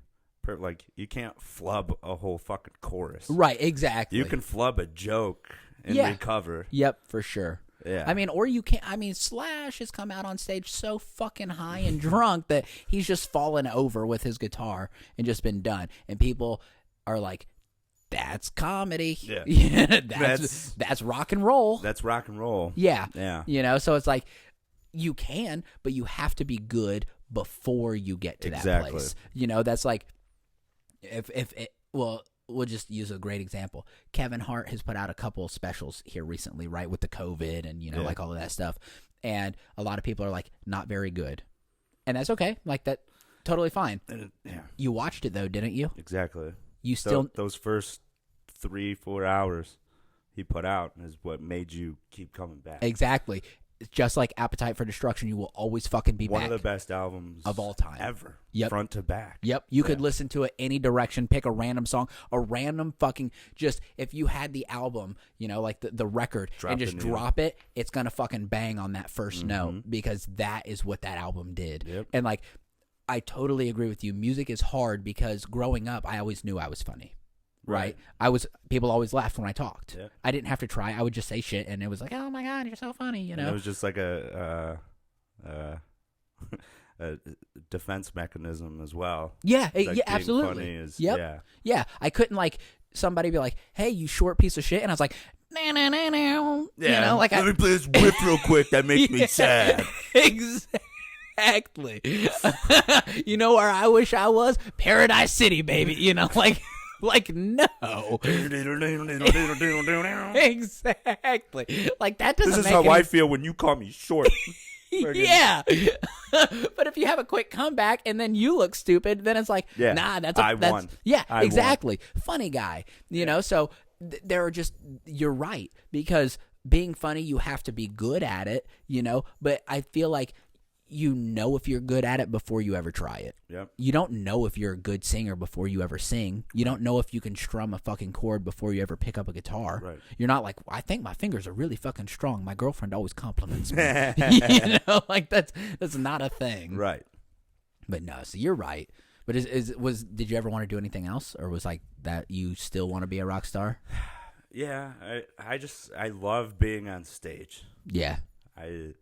like you can't flub a whole fucking chorus. Right, exactly. You can flub a joke and recover. Yep, for sure. Yeah. I mean, or you can't. I mean, Slash has come out on stage so fucking high and drunk that he's just fallen over with his guitar and just been done. And people are like, that's comedy. Yeah. That's rock and roll. That's rock and roll. Yeah. Yeah. So it's like, you can, but you have to be good before you get to that place. That's like, we'll just use a great example. Kevin Hart has put out a couple of specials here recently, right, with the COVID and, like all of that stuff. And a lot of people are like, not very good. And that's okay. Like, that, totally fine. You watched it, though, didn't you? Exactly. You still... Those first 3-4 hours he put out is what made you keep coming back. Exactly. Just like Appetite for Destruction, you will always fucking be one back. One of the best albums of all time. Ever. Yep. Front to back. Yep. You could listen to it any direction, pick a random song, a random fucking, just, if you had the album, like the record, and just drop it, it's going to fucking bang on that first note, because that is what that album did. Yep. And like, I totally agree with you. Music is hard because growing up, I always knew I was funny. Right. People always laughed when I talked. Yeah. I didn't have to try. I would just say shit, and it was like, oh my God, you're so funny, And it was just like a defense mechanism as well. Yeah, like absolutely. Funny is, yeah. I couldn't like somebody be like, hey, you short piece of shit, and I was like, no. Yeah. Let me play this riff real quick. That makes me sad. Exactly. Where I wish I was? Paradise City, baby. Like, no. Exactly. Like, that doesn't make This is how I feel when you call me short. Yeah. But if you have a quick comeback and then you look stupid, then it's like, nah, I won. Yeah, I exactly. Won. Funny guy. So there are just, you're right. Because being funny, you have to be good at it, But I feel like if you're good at it before you ever try it. Yep. You don't know if you're a good singer before you ever sing. You don't know if you can strum a fucking chord before you ever pick up a guitar. Right. You're not like, I think my fingers are really fucking strong. My girlfriend always compliments me. Like that's not a thing. Right. But no, so you're right. But did you ever want to do anything else, or was like that you still want to be a rock star? Yeah, I love being on stage. Yeah. I've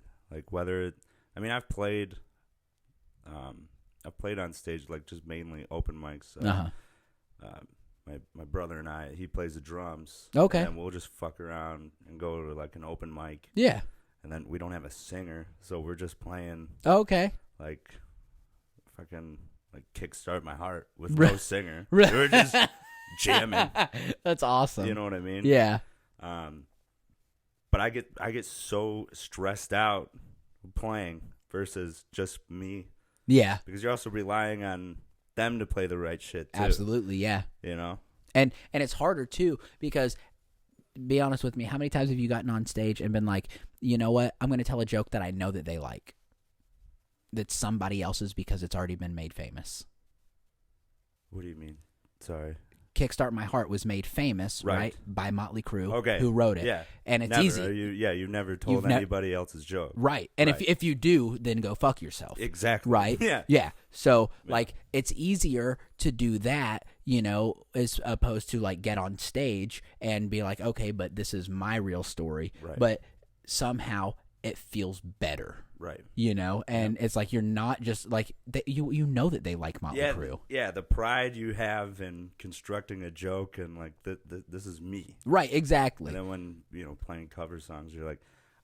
played on stage, like, just mainly open mics. My brother and I, he plays the drums. Okay. And we'll just fuck around and go to, like, an open mic. Yeah. And then we don't have a singer, so we're just playing. Okay. Like, fucking, like, Kickstart My Heart with no singer. Right. We're just jamming. That's awesome. You know what I mean? Yeah. But I get so stressed out playing versus just me. Yeah. Because you're also relying on them to play the right shit too. Absolutely, yeah. And it's harder too, because, be honest with me, how many times have you gotten on stage and been like, you know what, I'm going to tell a joke that I know that they like, that's somebody else's because it's already been made famous? What do you mean? Sorry. Kickstart My Heart was made famous, right, by Motley Crue, who wrote it. Yeah. And it's never. easy. You've never told anybody else's joke. Right. And if you do, then go fuck yourself. Exactly. Right? Yeah. Yeah. So, like, it's easier to do that, as opposed to, like, get on stage and be like, okay, but this is my real story. Right. But somehow it feels better. Right. And it's like, you're not just like, you know that they like Motley Crue. Yeah, the pride you have in constructing a joke and, like, this is me. Right, exactly. And then when, playing cover songs, you're like,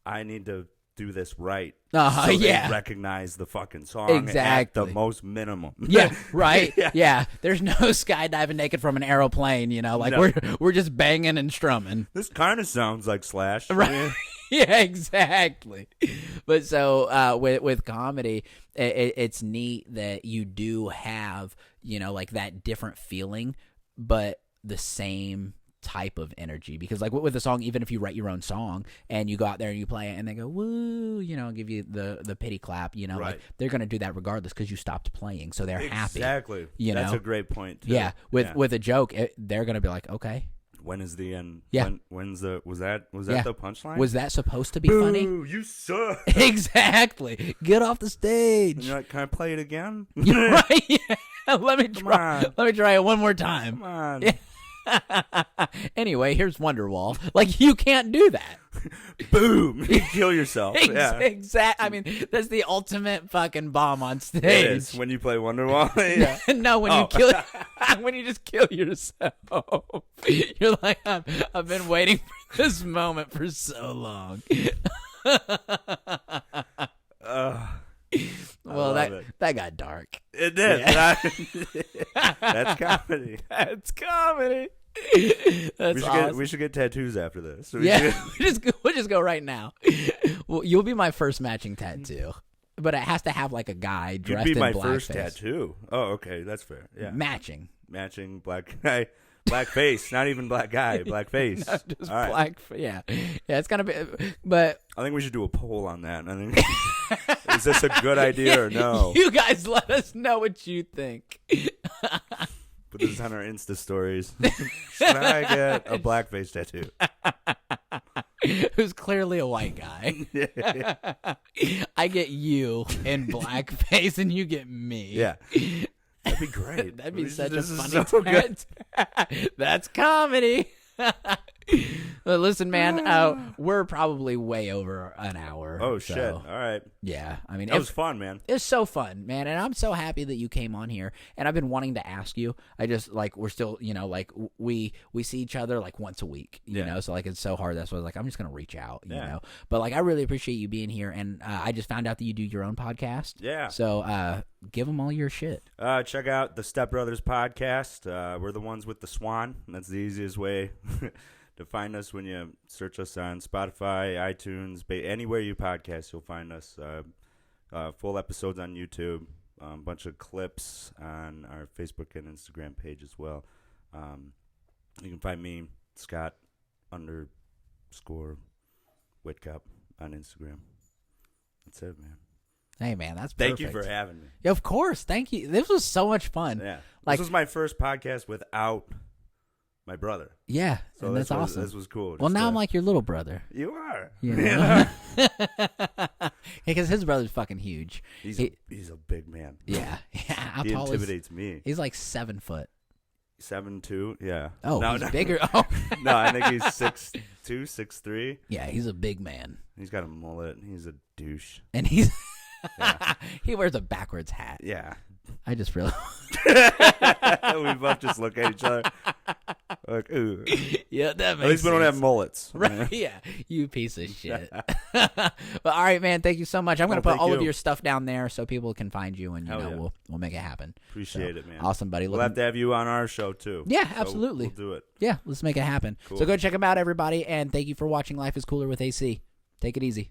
I need to do this right. So they recognize the fucking song at the most minimum. Yeah, right. Yeah. There's no skydiving naked from an aeroplane, like, no. we're just banging and strumming. This kind of sounds like Slash. Right. Yeah, exactly. But so with comedy, it's neat that you do have, like, that different feeling, but the same type of energy, because like with a song, even if you write your own song and you go out there and you play it and they go woo, give you the pity clap, right. like they're gonna do that regardless because you stopped playing, so they're happy. Exactly. That's a great point too. Yeah, with a joke, they're gonna be like, okay, when is the end? Yeah. When's the was that the punchline? Was that supposed to be Boo, funny? You suck. Exactly. Get off the stage. And you're like, can I play it again? You're right. Yeah. Let me try. Let me try it one more time. Come on. Anyway, here's Wonderwall. Like, you can't do that. Boom. You kill yourself. Yeah. Exactly. I mean, that's the ultimate fucking bomb on stage. It is when you play Wonderwall. Yeah. No, when you kill, when you just kill yourself. You're like, I've been waiting for this moment for so long. Well, that got dark. It did. Yeah. That's comedy. That's comedy. That's awesome. We should get tattoos after this. We'll just go right now. Well, you'll be my first matching tattoo, but it has to have like a guy dressed in blackface. You'd be my first tattoo. Oh, okay, that's fair. Yeah, matching black guy, black face, not even black guy, black face. No, just all black. Right. Yeah. It's gonna be. But I think we should do a poll on that. I think is this a good idea or no? You guys let us know what you think. Put this on our Insta stories. Should I get a blackface tattoo? Who's clearly a white guy. I get you in blackface and you get me. Yeah. That'd be great. That'd be such a funny tat. That's comedy. Well, listen, man, we're probably way over an hour. Oh, shit. All right. Yeah. I mean, it was fun, man. It's so fun, man. And I'm so happy that you came on here. And I've been wanting to ask you. I just, like, we're still, like, we see each other, like, once a week, you know? So, like, it's so hard. That's why I was like, I'm just going to reach out, you know? But, like, I really appreciate you being here. And I just found out that you do your own podcast. Yeah. So, give them all your shit. Check out the Stepbrothers Podcast. We're the ones with the swan. That's the easiest way to find us. When you search us on Spotify, iTunes, anywhere you podcast, you'll find us. Full episodes on YouTube, a bunch of clips on our Facebook and Instagram page as well. You can find me, Scott _Witkop on Instagram. That's it, man. Hey, man, that's perfect. Thank you for having me. Yeah, of course. Thank you. This was so much fun. Yeah. This was my first podcast without my brother. Yeah, so that's awesome. This was cool. Well, now I'm like your little brother. You are. Yeah. Because his brother's fucking huge. He's a big man. Yeah. How he tall intimidates me. He's like 7 foot. 7'2", yeah. Oh, no, he's bigger. Oh. No, I think he's 6'2", 6'3". Yeah, he's a big man. He's got a mullet. He's a douche. And he's he wears a backwards hat. Yeah. I just realized. We both just look at each other like, ooh. Yeah, that makes At least we don't have mullets. Right? Yeah, you piece of shit. Well, all right, man. Thank you so much. I'm going to put all of your stuff down there so people can find you, and we'll make it happen. Appreciate it, man. Awesome, buddy. We'll have to have you on our show too. Yeah, absolutely. We'll do it. Yeah, let's make it happen. Cool. So go check them out, everybody, and thank you for watching Life is Cooler with AC. Take it easy.